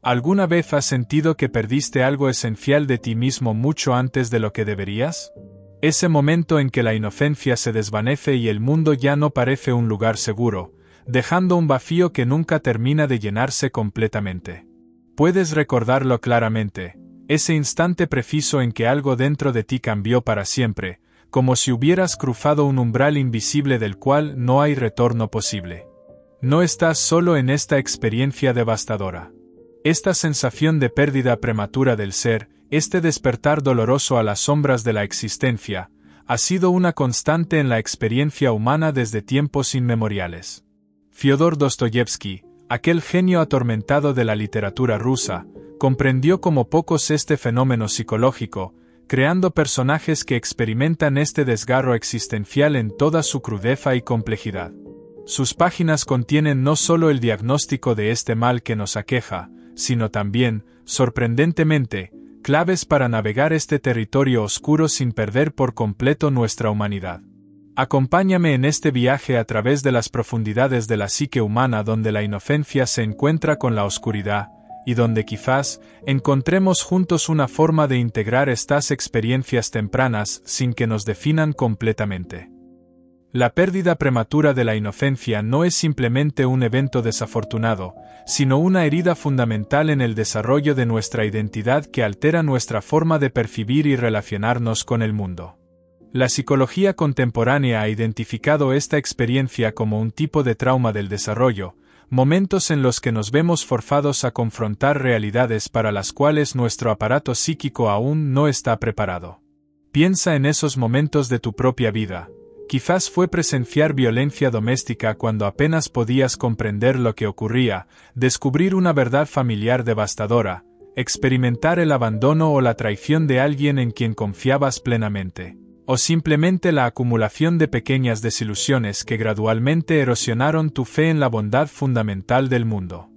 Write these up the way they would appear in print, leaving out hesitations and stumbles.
¿Alguna vez has sentido que perdiste algo esencial de ti mismo mucho antes de lo que deberías? Ese momento en que la inocencia se desvanece y el mundo ya no parece un lugar seguro, dejando un vacío que nunca termina de llenarse completamente. Puedes recordarlo claramente, ese instante preciso en que algo dentro de ti cambió para siempre, como si hubieras cruzado un umbral invisible del cual no hay retorno posible. No estás solo en esta experiencia devastadora. Esta sensación de pérdida prematura del ser, este despertar doloroso a las sombras de la existencia, ha sido una constante en la experiencia humana desde tiempos inmemoriales. Fyodor Dostoyevsky, aquel genio atormentado de la literatura rusa, comprendió como pocos este fenómeno psicológico, creando personajes que experimentan este desgarro existencial en toda su crudeza y complejidad. Sus páginas contienen no solo el diagnóstico de este mal que nos aqueja, sino también, sorprendentemente, claves para navegar este territorio oscuro sin perder por completo nuestra humanidad. Acompáñame en este viaje a través de las profundidades de la psique humana donde la inocencia se encuentra con la oscuridad, y donde quizás encontremos juntos una forma de integrar estas experiencias tempranas sin que nos definan completamente. La pérdida prematura de la inocencia no es simplemente un evento desafortunado, sino una herida fundamental en el desarrollo de nuestra identidad que altera nuestra forma de percibir y relacionarnos con el mundo. La psicología contemporánea ha identificado esta experiencia como un tipo de trauma del desarrollo, momentos en los que nos vemos forzados a confrontar realidades para las cuales nuestro aparato psíquico aún no está preparado. Piensa en esos momentos de tu propia vida. Quizás fue presenciar violencia doméstica cuando apenas podías comprender lo que ocurría, descubrir una verdad familiar devastadora, experimentar el abandono o la traición de alguien en quien confiabas plenamente, o simplemente la acumulación de pequeñas desilusiones que gradualmente erosionaron tu fe en la bondad fundamental del mundo.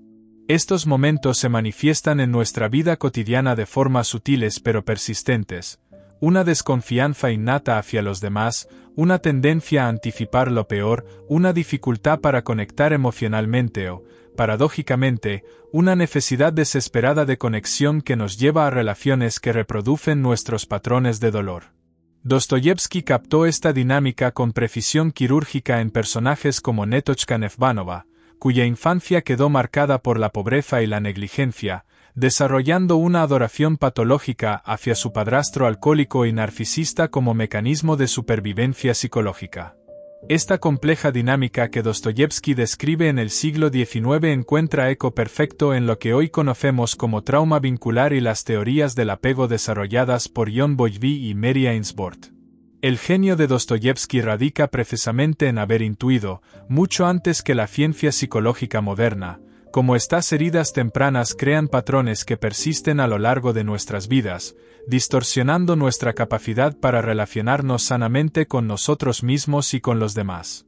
Estos momentos se manifiestan en nuestra vida cotidiana de formas sutiles pero persistentes. Una desconfianza innata hacia los demás, una tendencia a anticipar lo peor, una dificultad para conectar emocionalmente o, paradójicamente, una necesidad desesperada de conexión que nos lleva a relaciones que reproducen nuestros patrones de dolor. Dostoyevsky captó esta dinámica con precisión quirúrgica en personajes como Netochka Nevevanova, cuya infancia quedó marcada por la pobreza y la negligencia, desarrollando una adoración patológica hacia su padrastro alcohólico y narcisista como mecanismo de supervivencia psicológica. Esta compleja dinámica que Dostoyevsky describe en el siglo XIX encuentra eco perfecto en lo que hoy conocemos como trauma vincular y las teorías del apego desarrolladas por Jon Bowlby y Mary Ainsworth. El genio de Dostoyevsky radica precisamente en haber intuido, mucho antes que la ciencia psicológica moderna, cómo estas heridas tempranas crean patrones que persisten a lo largo de nuestras vidas, distorsionando nuestra capacidad para relacionarnos sanamente con nosotros mismos y con los demás.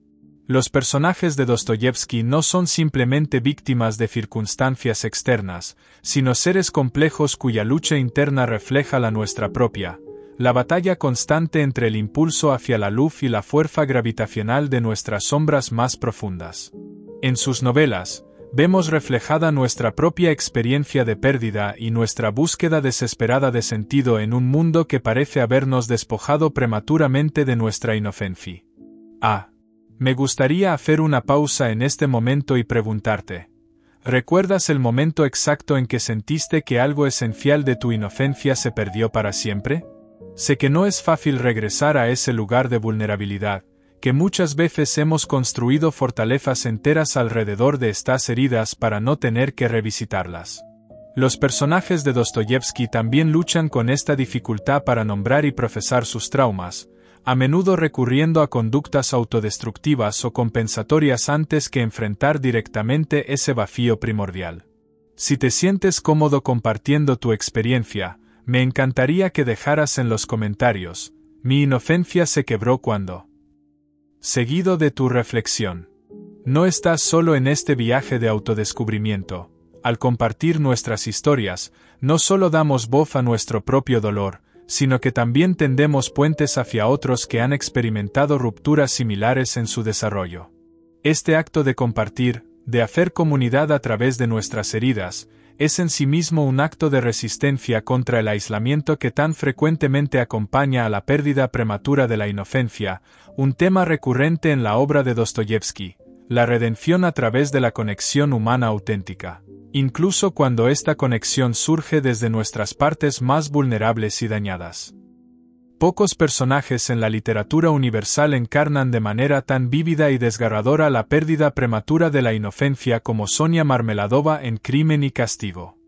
Los personajes de Dostoyevsky no son simplemente víctimas de circunstancias externas, sino seres complejos cuya lucha interna refleja la nuestra propia, la batalla constante entre el impulso hacia la luz y la fuerza gravitacional de nuestras sombras más profundas. En sus novelas, vemos reflejada nuestra propia experiencia de pérdida y nuestra búsqueda desesperada de sentido en un mundo que parece habernos despojado prematuramente de nuestra inocencia. Me gustaría hacer una pausa en este momento y preguntarte, ¿recuerdas el momento exacto en que sentiste que algo esencial de tu inocencia se perdió para siempre? Sé que no es fácil regresar a ese lugar de vulnerabilidad, que muchas veces hemos construido fortalezas enteras alrededor de estas heridas para no tener que revisitarlas. Los personajes de Dostoyevsky también luchan con esta dificultad para nombrar y procesar sus traumas, a menudo recurriendo a conductas autodestructivas o compensatorias antes que enfrentar directamente ese vacío primordial. Si te sientes cómodo compartiendo tu experiencia, me encantaría que dejaras en los comentarios, mi inocencia se quebró cuando... seguido de tu reflexión. No estás solo en este viaje de autodescubrimiento. Al compartir nuestras historias, no solo damos voz a nuestro propio dolor, sino que también tendemos puentes hacia otros que han experimentado rupturas similares en su desarrollo. Este acto de compartir, de hacer comunidad a través de nuestras heridas, es en sí mismo un acto de resistencia contra el aislamiento que tan frecuentemente acompaña a la pérdida prematura de la inocencia, un tema recurrente en la obra de Dostoyevski, la redención a través de la conexión humana auténtica, incluso cuando esta conexión surge desde nuestras partes más vulnerables y dañadas. Pocos personajes en la literatura universal encarnan de manera tan vívida y desgarradora la pérdida prematura de la inocencia como Sonia Marmeladova en Crimen y Castigo.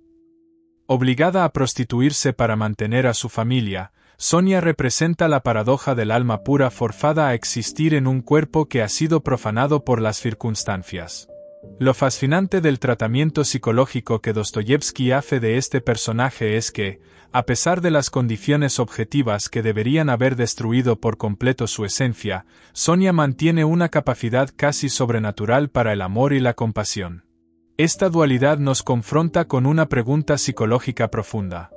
Obligada a prostituirse para mantener a su familia, Sonia representa la paradoja del alma pura forzada a existir en un cuerpo que ha sido profanado por las circunstancias. Lo fascinante del tratamiento psicológico que Dostoyevski hace de este personaje es que, a pesar de las condiciones objetivas que deberían haber destruido por completo su esencia, Sonia mantiene una capacidad casi sobrenatural para el amor y la compasión. Esta dualidad nos confronta con una pregunta psicológica profunda.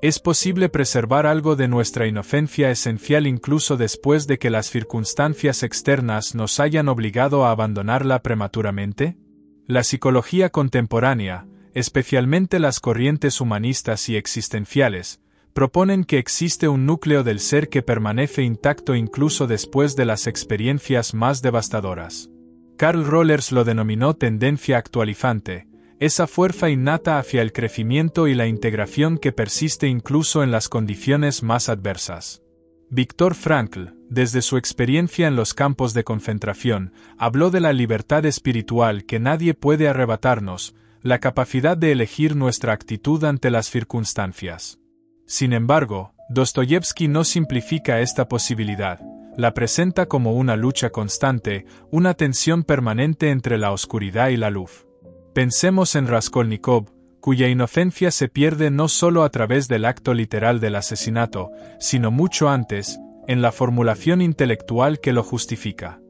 ¿Es posible preservar algo de nuestra inocencia esencial incluso después de que las circunstancias externas nos hayan obligado a abandonarla prematuramente? La psicología contemporánea, especialmente las corrientes humanistas y existenciales, proponen que existe un núcleo del ser que permanece intacto incluso después de las experiencias más devastadoras. Carl Rohlers lo denominó tendencia actualizante, esa fuerza innata hacia el crecimiento y la integración que persiste incluso en las condiciones más adversas. Viktor Frankl, desde su experiencia en los campos de concentración, habló de la libertad espiritual que nadie puede arrebatarnos, la capacidad de elegir nuestra actitud ante las circunstancias. Sin embargo, Dostoyevski no simplifica esta posibilidad, la presenta como una lucha constante, una tensión permanente entre la oscuridad y la luz. Pensemos en Raskolnikov, cuya inocencia se pierde no solo a través del acto literal del asesinato, sino mucho antes, en la formulación intelectual que lo justifica.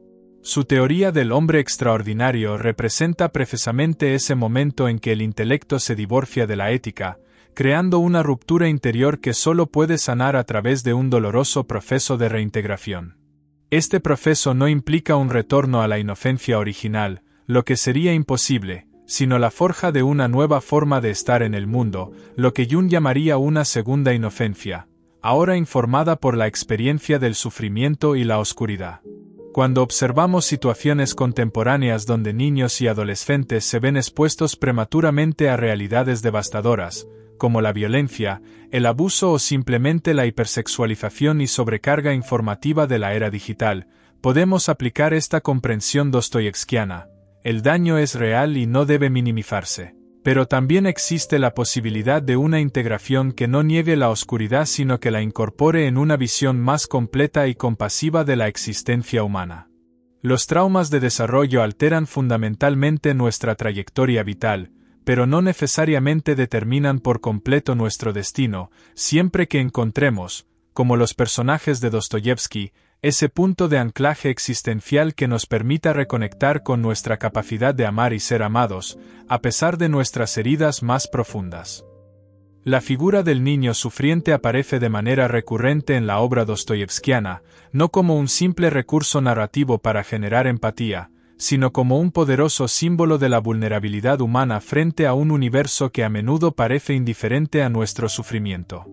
Su teoría del hombre extraordinario representa precisamente ese momento en que el intelecto se divorcia de la ética, creando una ruptura interior que solo puede sanar a través de un doloroso proceso de reintegración. Este proceso no implica un retorno a la inocencia original, lo que sería imposible, sino la forja de una nueva forma de estar en el mundo, lo que Jung llamaría una segunda inocencia, ahora informada por la experiencia del sufrimiento y la oscuridad. Cuando observamos situaciones contemporáneas donde niños y adolescentes se ven expuestos prematuramente a realidades devastadoras, como la violencia, el abuso o simplemente la hipersexualización y sobrecarga informativa de la era digital, podemos aplicar esta comprensión dostoyevskiana. El daño es real y no debe minimizarse. Pero también existe la posibilidad de una integración que no niegue la oscuridad sino que la incorpore en una visión más completa y compasiva de la existencia humana. Los traumas de desarrollo alteran fundamentalmente nuestra trayectoria vital, pero no necesariamente determinan por completo nuestro destino, siempre que encontremos, como los personajes de Dostoyevski, ese punto de anclaje existencial que nos permita reconectar con nuestra capacidad de amar y ser amados, a pesar de nuestras heridas más profundas. La figura del niño sufriente aparece de manera recurrente en la obra dostoyevskiana, no como un simple recurso narrativo para generar empatía, sino como un poderoso símbolo de la vulnerabilidad humana frente a un universo que a menudo parece indiferente a nuestro sufrimiento.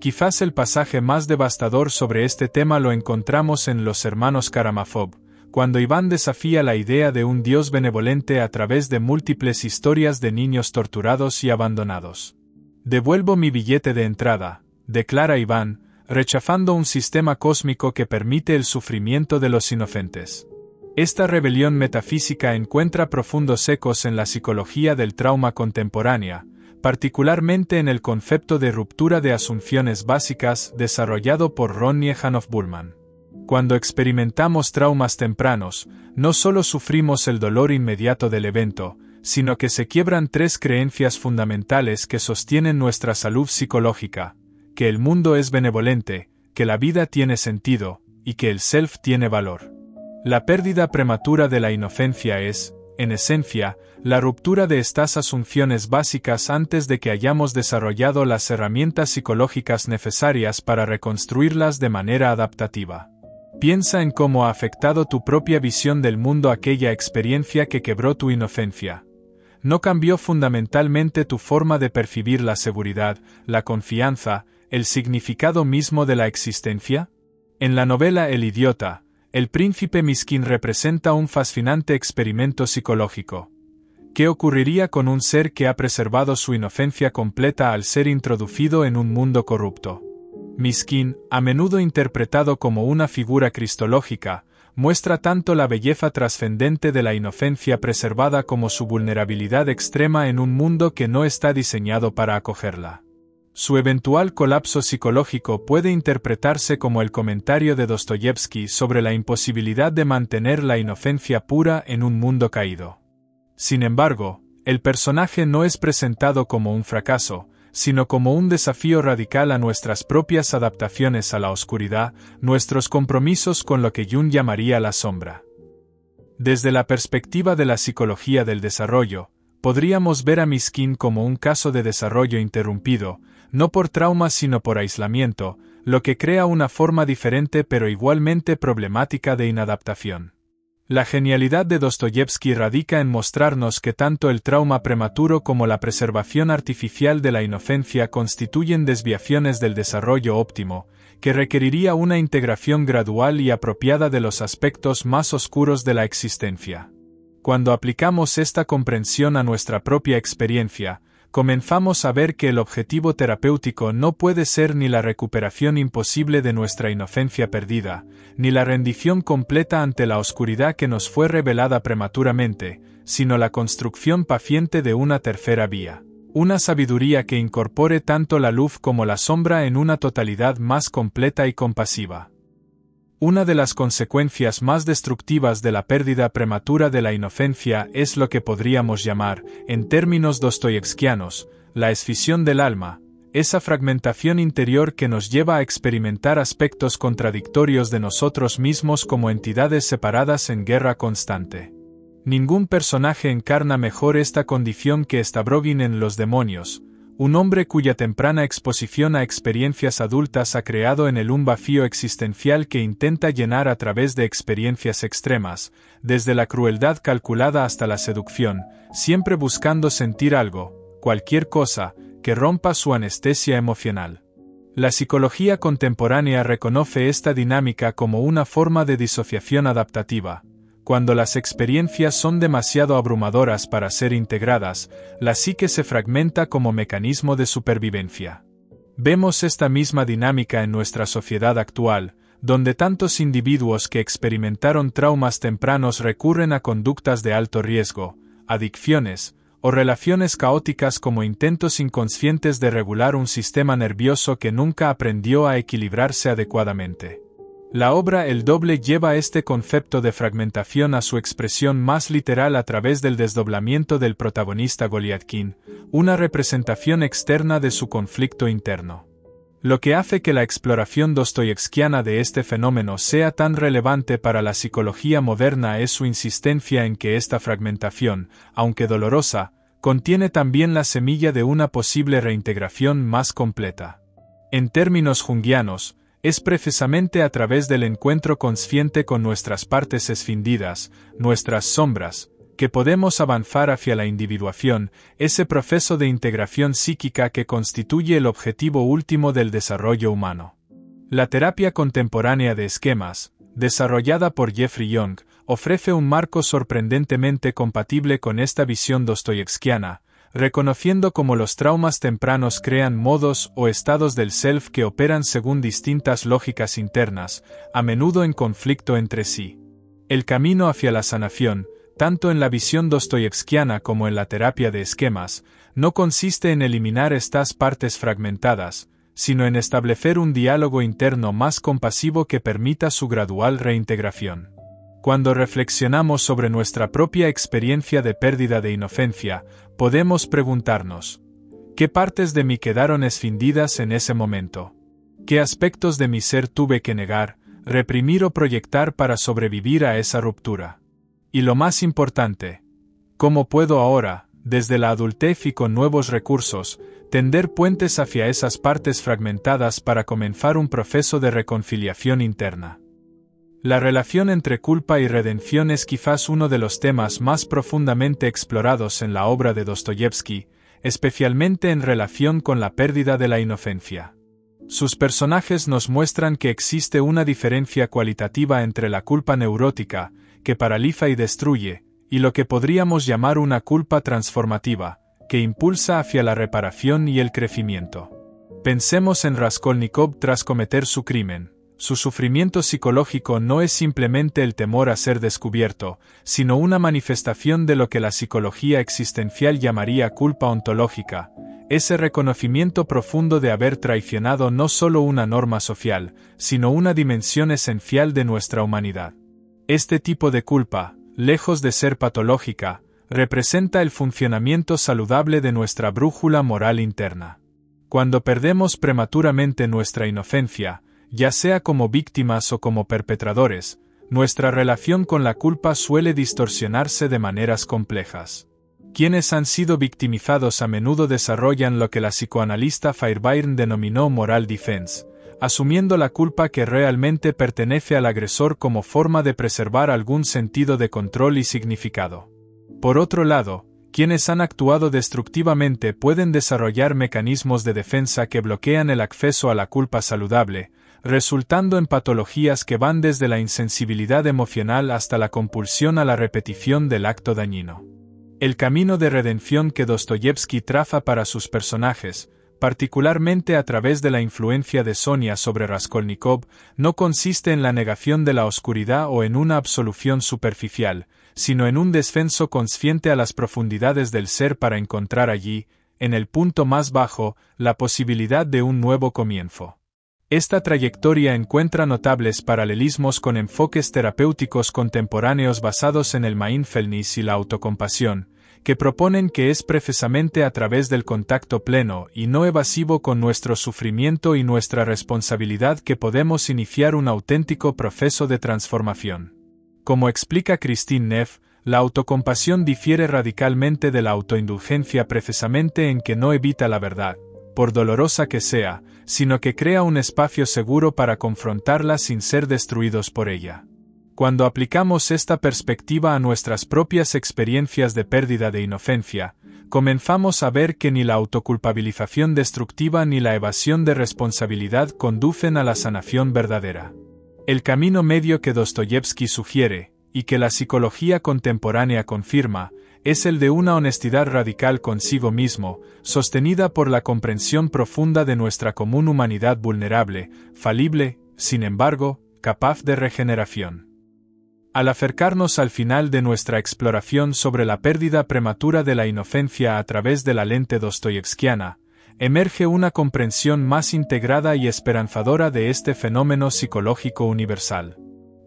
Quizás el pasaje más devastador sobre este tema lo encontramos en Los hermanos Karamazov, cuando Iván desafía la idea de un Dios benevolente a través de múltiples historias de niños torturados y abandonados. «Devuelvo mi billete de entrada», declara Iván, rechazando un sistema cósmico que permite el sufrimiento de los inocentes. Esta rebelión metafísica encuentra profundos ecos en la psicología del trauma contemporánea, particularmente en el concepto de ruptura de asunciones básicas desarrollado por Ronnie Hanoff-Bullman. Cuando experimentamos traumas tempranos, no solo sufrimos el dolor inmediato del evento, sino que se quiebran tres creencias fundamentales que sostienen nuestra salud psicológica: que el mundo es benevolente, que la vida tiene sentido, y que el self tiene valor. La pérdida prematura de la inocencia es, en esencia, la ruptura de estas asunciones básicas antes de que hayamos desarrollado las herramientas psicológicas necesarias para reconstruirlas de manera adaptativa. Piensa en cómo ha afectado tu propia visión del mundo aquella experiencia que quebró tu inocencia. ¿No cambió fundamentalmente tu forma de percibir la seguridad, la confianza, el significado mismo de la existencia? En la novela El idiota, el príncipe Miskin representa un fascinante experimento psicológico. ¿Qué ocurriría con un ser que ha preservado su inocencia completa al ser introducido en un mundo corrupto? Miskin, a menudo interpretado como una figura cristológica, muestra tanto la belleza trascendente de la inocencia preservada como su vulnerabilidad extrema en un mundo que no está diseñado para acogerla. Su eventual colapso psicológico puede interpretarse como el comentario de Dostoyevsky sobre la imposibilidad de mantener la inocencia pura en un mundo caído. Sin embargo, el personaje no es presentado como un fracaso, sino como un desafío radical a nuestras propias adaptaciones a la oscuridad, nuestros compromisos con lo que Jung llamaría la sombra. Desde la perspectiva de la psicología del desarrollo, podríamos ver a Miskin como un caso de desarrollo interrumpido, no por trauma sino por aislamiento, lo que crea una forma diferente pero igualmente problemática de inadaptación. La genialidad de Dostoyevsky radica en mostrarnos que tanto el trauma prematuro como la preservación artificial de la inocencia constituyen desviaciones del desarrollo óptimo, que requeriría una integración gradual y apropiada de los aspectos más oscuros de la existencia. Cuando aplicamos esta comprensión a nuestra propia experiencia, comenzamos a ver que el objetivo terapéutico no puede ser ni la recuperación imposible de nuestra inocencia perdida, ni la rendición completa ante la oscuridad que nos fue revelada prematuramente, sino la construcción paciente de una tercera vía, una sabiduría que incorpore tanto la luz como la sombra en una totalidad más completa y compasiva. Una de las consecuencias más destructivas de la pérdida prematura de la inocencia es lo que podríamos llamar, en términos dostoyevskianos, la escisión del alma, esa fragmentación interior que nos lleva a experimentar aspectos contradictorios de nosotros mismos como entidades separadas en guerra constante. Ningún personaje encarna mejor esta condición que Stavrogin en Los demonios, un hombre cuya temprana exposición a experiencias adultas ha creado en él un vacío existencial que intenta llenar a través de experiencias extremas, desde la crueldad calculada hasta la seducción, siempre buscando sentir algo, cualquier cosa, que rompa su anestesia emocional. La psicología contemporánea reconoce esta dinámica como una forma de disociación adaptativa. Cuando las experiencias son demasiado abrumadoras para ser integradas, la psique se fragmenta como mecanismo de supervivencia. Vemos esta misma dinámica en nuestra sociedad actual, donde tantos individuos que experimentaron traumas tempranos recurren a conductas de alto riesgo, adicciones, o relaciones caóticas como intentos inconscientes de regular un sistema nervioso que nunca aprendió a equilibrarse adecuadamente. La obra El doble lleva este concepto de fragmentación a su expresión más literal a través del desdoblamiento del protagonista Goliathkin, una representación externa de su conflicto interno. Lo que hace que la exploración dostoyevskiana de este fenómeno sea tan relevante para la psicología moderna es su insistencia en que esta fragmentación, aunque dolorosa, contiene también la semilla de una posible reintegración más completa. En términos junguianos, es precisamente a través del encuentro consciente con nuestras partes escindidas, nuestras sombras, que podemos avanzar hacia la individuación, ese proceso de integración psíquica que constituye el objetivo último del desarrollo humano. La terapia contemporánea de esquemas, desarrollada por Jeffrey Young, ofrece un marco sorprendentemente compatible con esta visión dostoyevskiana, reconociendo cómo los traumas tempranos crean modos o estados del self que operan según distintas lógicas internas, a menudo en conflicto entre sí. El camino hacia la sanación, tanto en la visión dostoyevskiana como en la terapia de esquemas, no consiste en eliminar estas partes fragmentadas, sino en establecer un diálogo interno más compasivo que permita su gradual reintegración. Cuando reflexionamos sobre nuestra propia experiencia de pérdida de inocencia, podemos preguntarnos: ¿qué partes de mí quedaron escindidas en ese momento? ¿Qué aspectos de mi ser tuve que negar, reprimir o proyectar para sobrevivir a esa ruptura? Y lo más importante, ¿cómo puedo ahora, desde la adultez y con nuevos recursos, tender puentes hacia esas partes fragmentadas para comenzar un proceso de reconciliación interna? La relación entre culpa y redención es quizás uno de los temas más profundamente explorados en la obra de Dostoyevski, especialmente en relación con la pérdida de la inocencia. Sus personajes nos muestran que existe una diferencia cualitativa entre la culpa neurótica, que paraliza y destruye, y lo que podríamos llamar una culpa transformativa, que impulsa hacia la reparación y el crecimiento. Pensemos en Raskolnikov tras cometer su crimen. Su sufrimiento psicológico no es simplemente el temor a ser descubierto, sino una manifestación de lo que la psicología existencial llamaría culpa ontológica, ese reconocimiento profundo de haber traicionado no solo una norma social, sino una dimensión esencial de nuestra humanidad. Este tipo de culpa, lejos de ser patológica, representa el funcionamiento saludable de nuestra brújula moral interna. Cuando perdemos prematuramente nuestra inocencia, ya sea como víctimas o como perpetradores, nuestra relación con la culpa suele distorsionarse de maneras complejas. Quienes han sido victimizados a menudo desarrollan lo que la psicoanalista Fairbairn denominó moral defense, asumiendo la culpa que realmente pertenece al agresor como forma de preservar algún sentido de control y significado. Por otro lado, quienes han actuado destructivamente pueden desarrollar mecanismos de defensa que bloquean el acceso a la culpa saludable, resultando en patologías que van desde la insensibilidad emocional hasta la compulsión a la repetición del acto dañino. El camino de redención que Dostoyevski traza para sus personajes, particularmente a través de la influencia de Sonia sobre Raskolnikov, no consiste en la negación de la oscuridad o en una absolución superficial, sino en un descenso consciente a las profundidades del ser para encontrar allí, en el punto más bajo, la posibilidad de un nuevo comienzo. Esta trayectoria encuentra notables paralelismos con enfoques terapéuticos contemporáneos basados en el mindfulness y la autocompasión, que proponen que es precisamente a través del contacto pleno y no evasivo con nuestro sufrimiento y nuestra responsabilidad que podemos iniciar un auténtico proceso de transformación. Como explica Christine Neff, la autocompasión difiere radicalmente de la autoindulgencia precisamente en que no evita la verdad, por dolorosa que sea, sino que crea un espacio seguro para confrontarla sin ser destruidos por ella. Cuando aplicamos esta perspectiva a nuestras propias experiencias de pérdida de inocencia, comenzamos a ver que ni la autoculpabilización destructiva ni la evasión de responsabilidad conducen a la sanación verdadera. El camino medio que Dostoyevski sugiere, y que la psicología contemporánea confirma, es el de una honestidad radical consigo mismo, sostenida por la comprensión profunda de nuestra común humanidad vulnerable, falible, sin embargo, capaz de regeneración. Al acercarnos al final de nuestra exploración sobre la pérdida prematura de la inocencia a través de la lente dostoyevskiana, emerge una comprensión más integrada y esperanzadora de este fenómeno psicológico universal.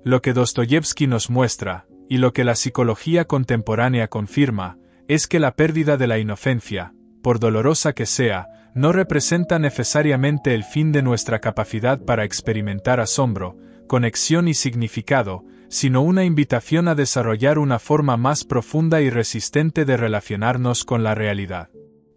Lo que Dostoyevski nos muestra, y lo que la psicología contemporánea confirma, es que la pérdida de la inocencia, por dolorosa que sea, no representa necesariamente el fin de nuestra capacidad para experimentar asombro, conexión y significado, sino una invitación a desarrollar una forma más profunda y resistente de relacionarnos con la realidad.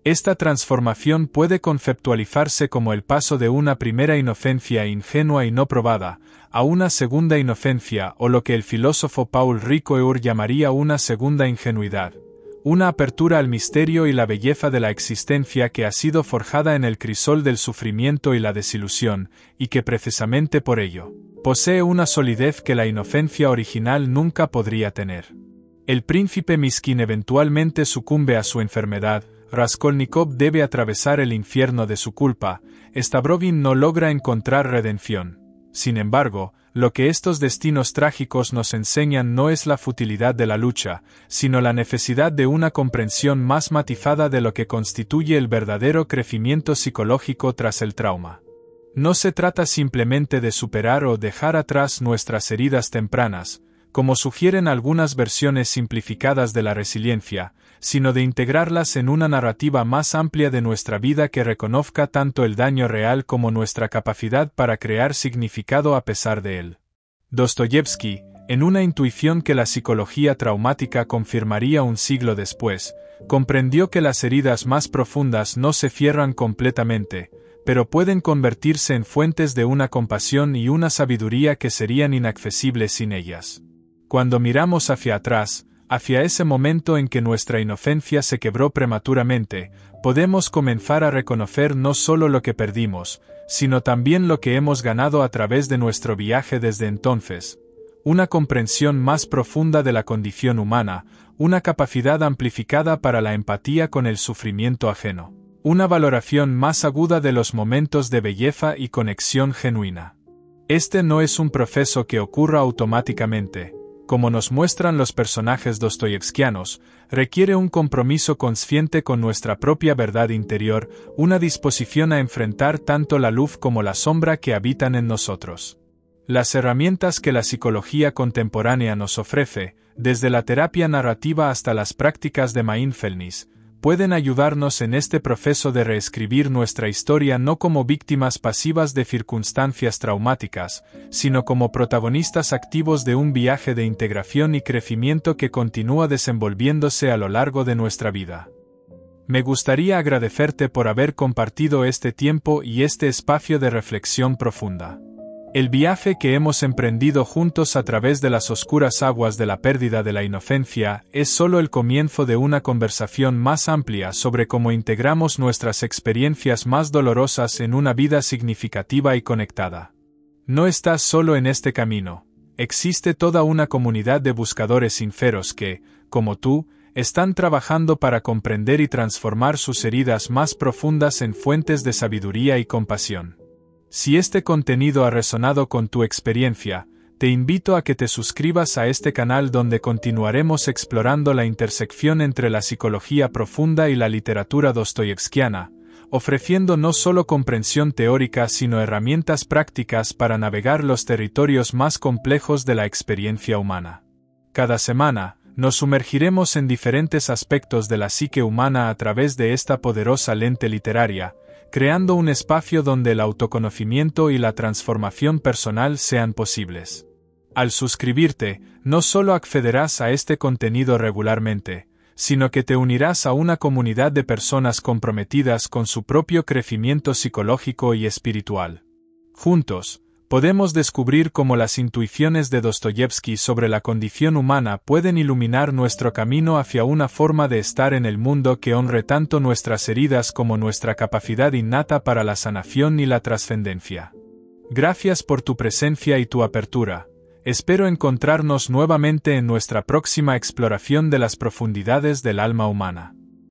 Esta transformación puede conceptualizarse como el paso de una primera inocencia ingenua y no probada, a una segunda inocencia o lo que el filósofo Paul Ricoeur llamaría una segunda ingenuidad, una apertura al misterio y la belleza de la existencia que ha sido forjada en el crisol del sufrimiento y la desilusión, y que precisamente por ello, posee una solidez que la inocencia original nunca podría tener. El príncipe Miskin eventualmente sucumbe a su enfermedad, Raskolnikov debe atravesar el infierno de su culpa, Stavrovin no logra encontrar redención. Sin embargo, lo que estos destinos trágicos nos enseñan no es la futilidad de la lucha, sino la necesidad de una comprensión más matizada de lo que constituye el verdadero crecimiento psicológico tras el trauma. No se trata simplemente de superar o dejar atrás nuestras heridas tempranas, como sugieren algunas versiones simplificadas de la resiliencia, sino de integrarlas en una narrativa más amplia de nuestra vida que reconozca tanto el daño real como nuestra capacidad para crear significado a pesar de él. Dostoyevski, en una intuición que la psicología traumática confirmaría un siglo después, comprendió que las heridas más profundas no se cierran completamente, pero pueden convertirse en fuentes de una compasión y una sabiduría que serían inaccesibles sin ellas. Cuando miramos hacia atrás, hacia ese momento en que nuestra inocencia se quebró prematuramente, podemos comenzar a reconocer no solo lo que perdimos, sino también lo que hemos ganado a través de nuestro viaje desde entonces. Una comprensión más profunda de la condición humana, una capacidad amplificada para la empatía con el sufrimiento ajeno, una valoración más aguda de los momentos de belleza y conexión genuina. Este no es un proceso que ocurra automáticamente. Como nos muestran los personajes dostoyevskianos, requiere un compromiso consciente con nuestra propia verdad interior, una disposición a enfrentar tanto la luz como la sombra que habitan en nosotros. Las herramientas que la psicología contemporánea nos ofrece, desde la terapia narrativa hasta las prácticas de mindfulness, pueden ayudarnos en este proceso de reescribir nuestra historia no como víctimas pasivas de circunstancias traumáticas, sino como protagonistas activos de un viaje de integración y crecimiento que continúa desenvolviéndose a lo largo de nuestra vida. Me gustaría agradecerte por haber compartido este tiempo y este espacio de reflexión profunda. El viaje que hemos emprendido juntos a través de las oscuras aguas de la pérdida de la inocencia es solo el comienzo de una conversación más amplia sobre cómo integramos nuestras experiencias más dolorosas en una vida significativa y conectada. No estás solo en este camino. Existe toda una comunidad de buscadores sinceros que, como tú, están trabajando para comprender y transformar sus heridas más profundas en fuentes de sabiduría y compasión. Si este contenido ha resonado con tu experiencia, te invito a que te suscribas a este canal donde continuaremos explorando la intersección entre la psicología profunda y la literatura dostoyevskiana, ofreciendo no solo comprensión teórica sino herramientas prácticas para navegar los territorios más complejos de la experiencia humana. Cada semana, nos sumergiremos en diferentes aspectos de la psique humana a través de esta poderosa lente literaria, creando un espacio donde el autoconocimiento y la transformación personal sean posibles. Al suscribirte, no solo accederás a este contenido regularmente, sino que te unirás a una comunidad de personas comprometidas con su propio crecimiento psicológico y espiritual. Juntos, podemos descubrir cómo las intuiciones de Dostoyevski sobre la condición humana pueden iluminar nuestro camino hacia una forma de estar en el mundo que honre tanto nuestras heridas como nuestra capacidad innata para la sanación y la trascendencia. Gracias por tu presencia y tu apertura. Espero encontrarnos nuevamente en nuestra próxima exploración de las profundidades del alma humana.